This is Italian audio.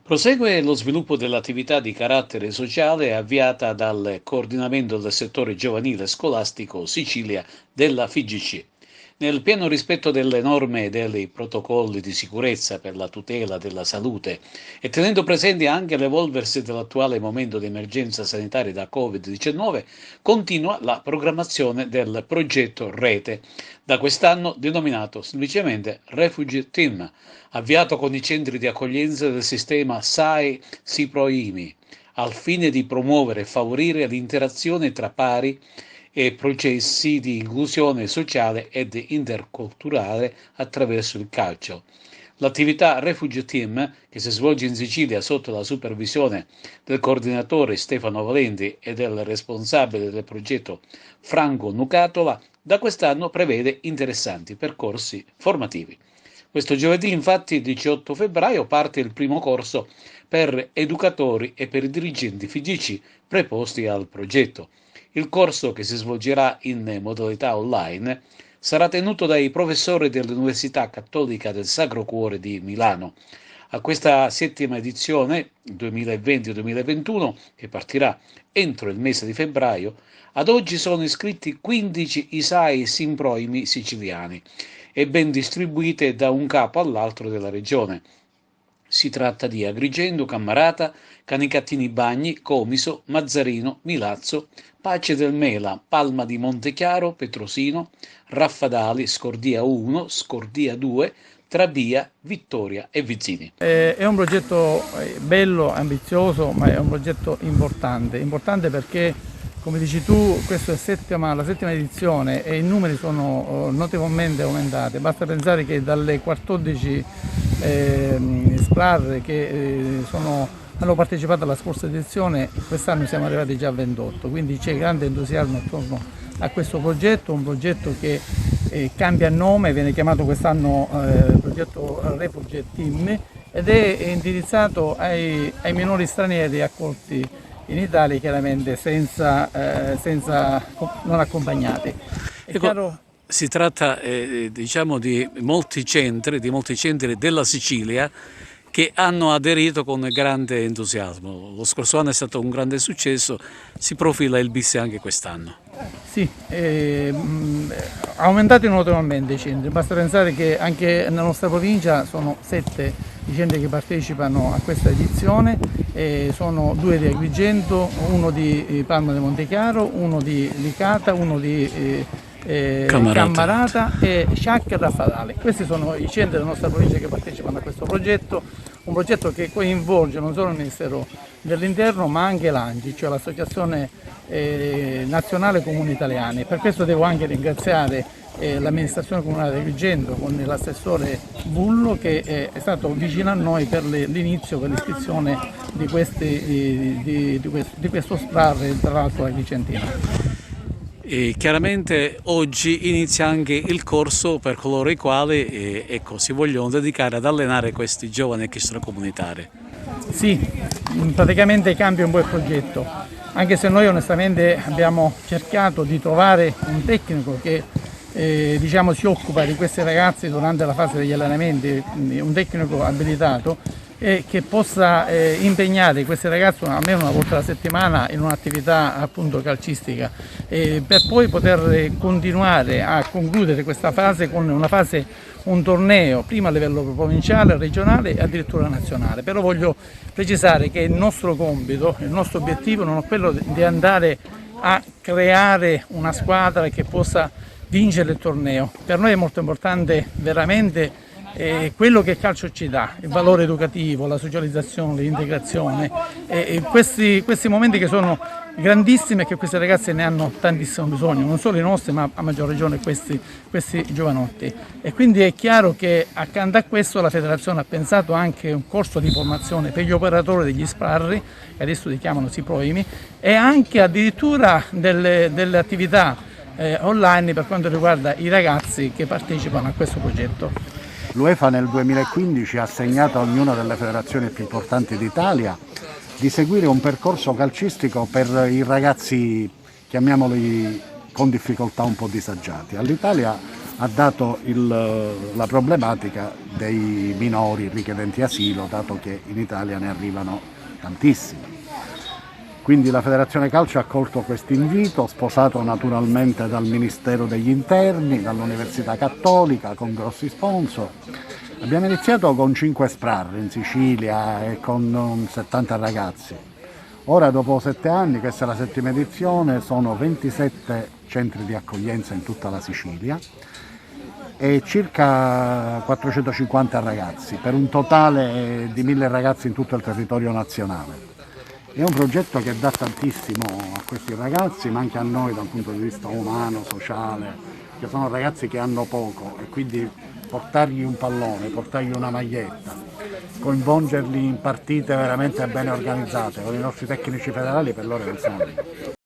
Prosegue lo sviluppo dell'attività di carattere sociale avviata dal Coordinamento del settore giovanile scolastico Sicilia della FIGC. Nel pieno rispetto delle norme e dei protocolli di sicurezza per la tutela della salute e tenendo presente anche l'evolversi dell'attuale momento di emergenza sanitaria da Covid-19, continua la programmazione del progetto Rete, da quest'anno denominato semplicemente Refugee Team, avviato con i centri di accoglienza del sistema SAE SIPRO-IMI, al fine di promuovere e favorire l'interazione tra pari e processi di inclusione sociale ed interculturale attraverso il calcio. L'attività Refugee Team, che si svolge in Sicilia sotto la supervisione del coordinatore Stefano Valenti e del responsabile del progetto Franco Nucatola, da quest'anno prevede interessanti percorsi formativi. Questo giovedì, infatti, 18 febbraio, parte il primo corso per educatori e per i dirigenti FIGC preposti al progetto. Il corso, che si svolgerà in modalità online, sarà tenuto dai professori dell'Università Cattolica del Sacro Cuore di Milano. A questa settima edizione 2020-2021, che partirà entro il mese di febbraio, ad oggi sono iscritti 15 ISAE Simproimi siciliani e ben distribuite da un capo all'altro della regione. Si tratta di Agrigento, Cammarata, Canicattini Bagni, Comiso, Mazzarino, Milazzo, Pace del Mela, Palma di Montechiaro, Petrosino, Raffadali, Scordia 1, Scordia 2, Trabia, Vittoria e Vizzini. È un progetto bello, ambizioso, ma è un progetto importante perché, come dici tu, questa è la settima edizione e i numeri sono notevolmente aumentati. Basta pensare che dalle 14 SPRAR che hanno partecipato alla scorsa edizione, quest'anno siamo arrivati già a 28, quindi c'è grande entusiasmo attorno a questo progetto, un progetto che cambia nome, viene chiamato quest'anno progetto Refugee Team ed è indirizzato ai minori stranieri accolti in Italia, chiaramente non accompagnati. Si tratta diciamo di molti centri della Sicilia che hanno aderito con grande entusiasmo. Lo scorso anno è stato un grande successo, si profila il bis anche quest'anno. Sì, aumentati notevolmente i centri, basta pensare che anche nella nostra provincia sono 7 i centri che partecipano a questa edizione, sono 2 di Agrigento, uno di Palma di Montechiaro, uno di Licata, uno di Cammarata e Sciacca e Raffadali. Questi sono i centri della nostra provincia che partecipano a questo progetto, un progetto che coinvolge non solo il Ministero dell'Interno ma anche l'ANCI, cioè l'Associazione Nazionale Comuni Italiani. Per questo devo anche ringraziare l'amministrazione comunale di Agrigento con l'assessore Bullo che è stato vicino a noi per l'inizio, per l'iscrizione di questo SPRAR, tra l'altro agrigentino. E chiaramente oggi inizia anche il corso per coloro i quali si vogliono dedicare ad allenare questi giovani extracomunitari. Sì, praticamente cambia un po' il progetto, anche se noi onestamente abbiamo cercato di trovare un tecnico che si occupa di questi ragazzi durante la fase degli allenamenti, un tecnico abilitato e che possa impegnare questi ragazzi almeno una volta alla settimana in un'attività appunto calcistica per poi poter continuare a concludere questa fase con un torneo prima a livello provinciale, regionale e addirittura nazionale. Però voglio precisare che il nostro compito, il nostro obiettivo non è quello di andare a creare una squadra che possa vincere il torneo. Per noi è molto importante veramente quello che il calcio ci dà, il valore educativo, la socializzazione, l'integrazione, questi momenti che sono grandissimi e che questi ragazzi ne hanno tantissimo bisogno, non solo i nostri ma a maggior ragione questi giovanotti. E quindi è chiaro che accanto a questo la federazione ha pensato anche un corso di formazione per gli operatori degli SPRAR, che adesso si chiamano SIPROIMI, e anche addirittura delle attività online per quanto riguarda i ragazzi che partecipano a questo progetto. L'UEFA nel 2015 ha assegnato a ognuna delle federazioni più importanti d'Italia di seguire un percorso calcistico per i ragazzi, chiamiamoli con difficoltà un po' disagiati. All'Italia ha dato la problematica dei minori richiedenti asilo, dato che in Italia ne arrivano tantissimi. Quindi la Federazione Calcio ha accolto questo invito, sposato naturalmente dal Ministero degli Interni, dall'Università Cattolica, con grossi sponsor. Abbiamo iniziato con 5 SPRAR in Sicilia e con 70 ragazzi. Ora, dopo 7 anni, questa è la 7ª edizione, sono 27 centri di accoglienza in tutta la Sicilia e circa 450 ragazzi, per un totale di 1000 ragazzi in tutto il territorio nazionale. È un progetto che dà tantissimo a questi ragazzi, ma anche a noi dal punto di vista umano, sociale, che sono ragazzi che hanno poco e quindi portargli un pallone, portargli una maglietta, coinvolgerli in partite veramente ben organizzate con i nostri tecnici federali per loro è un sogno.